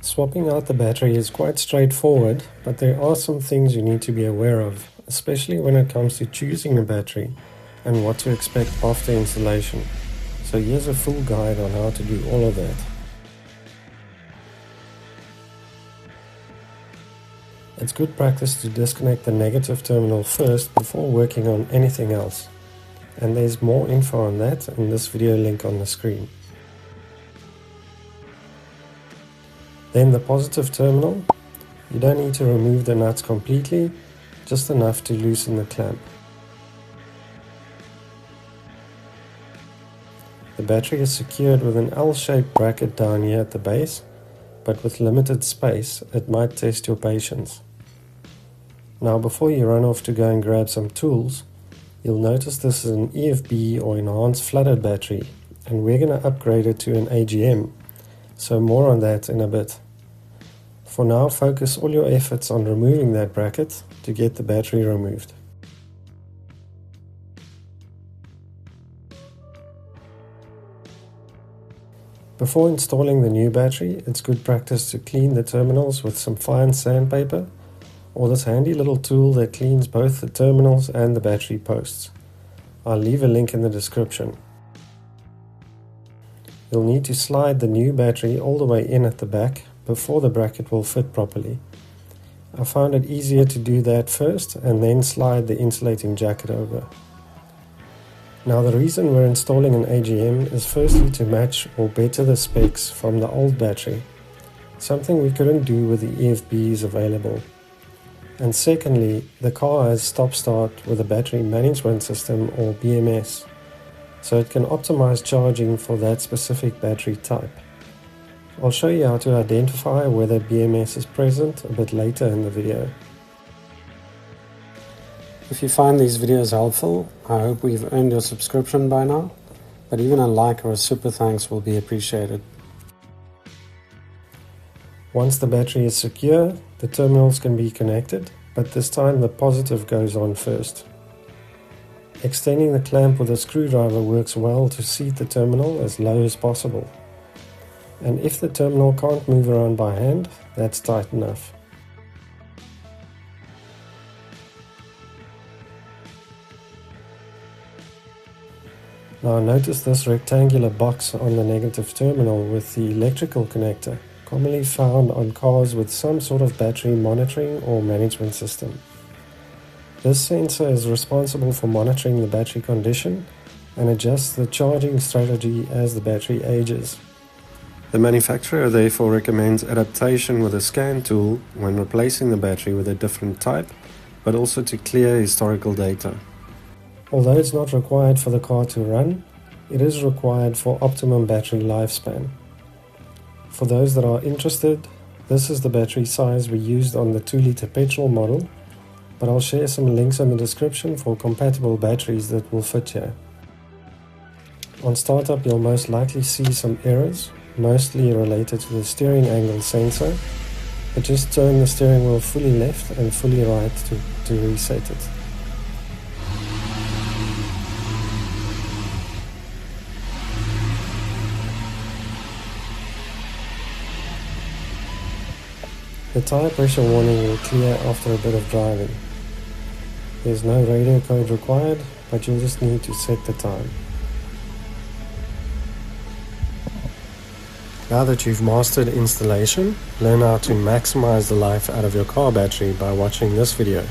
Swapping out the battery is quite straightforward, but there are some things you need to be aware of, especially when it comes to choosing a battery and what to expect after installation. So here's a full guide on how to do all of that. It's good practice to disconnect the negative terminal first before working on anything else. And there's more info on that in this video link on the screen. Then the positive terminal, you don't need to remove the nuts completely, just enough to loosen the clamp. The battery is secured with an L-shaped bracket down here at the base, but with limited space, it might test your patience. Now before you run off to go and grab some tools, you'll notice this is an EFB or enhanced flooded battery, and we're going to upgrade it to an AGM. So more on that in a bit. For now, focus all your efforts on removing that bracket to get the battery removed. Before installing the new battery, it's good practice to clean the terminals with some fine sandpaper or this handy little tool that cleans both the terminals and the battery posts. I'll leave a link in the description. You'll need to slide the new battery all the way in at the back before the bracket will fit properly. I found it easier to do that first and then slide the insulating jacket over. Now the reason we're installing an AGM is firstly to match or better the specs from the old battery, something we couldn't do with the EFBs available. And secondly, the car has stop-start with a battery management system or BMS, so it can optimize charging for that specific battery type. I'll show you how to identify whether BMS is present a bit later in the video. If you find these videos helpful, I hope we've earned your subscription by now, but even a like or a super thanks will be appreciated. Once the battery is secure, the terminals can be connected, but this time the positive goes on first. Extending the clamp with a screwdriver works well to seat the terminal as low as possible. And if the terminal can't move around by hand, that's tight enough. Now notice this rectangular box on the negative terminal with the electrical connector, commonly found on cars with some sort of battery monitoring or management system. This sensor is responsible for monitoring the battery condition and adjusts the charging strategy as the battery ages. The manufacturer therefore recommends adaptation with a scan tool when replacing the battery with a different type, but also to clear historical data. Although it's not required for the car to run, it is required for optimum battery lifespan. For those that are interested, this is the battery size we used on the 2-liter petrol model, but I'll share some links in the description for compatible batteries that will fit here. On startup, you'll most likely see some errors, mostly related to the steering angle sensor, but just turn the steering wheel fully left and fully right to reset it. The tire pressure warning will clear after a bit of driving. There's no radio code required, but you'll just need to set the time. Now that you've mastered installation, learn how to maximize the life out of your car battery by watching this video.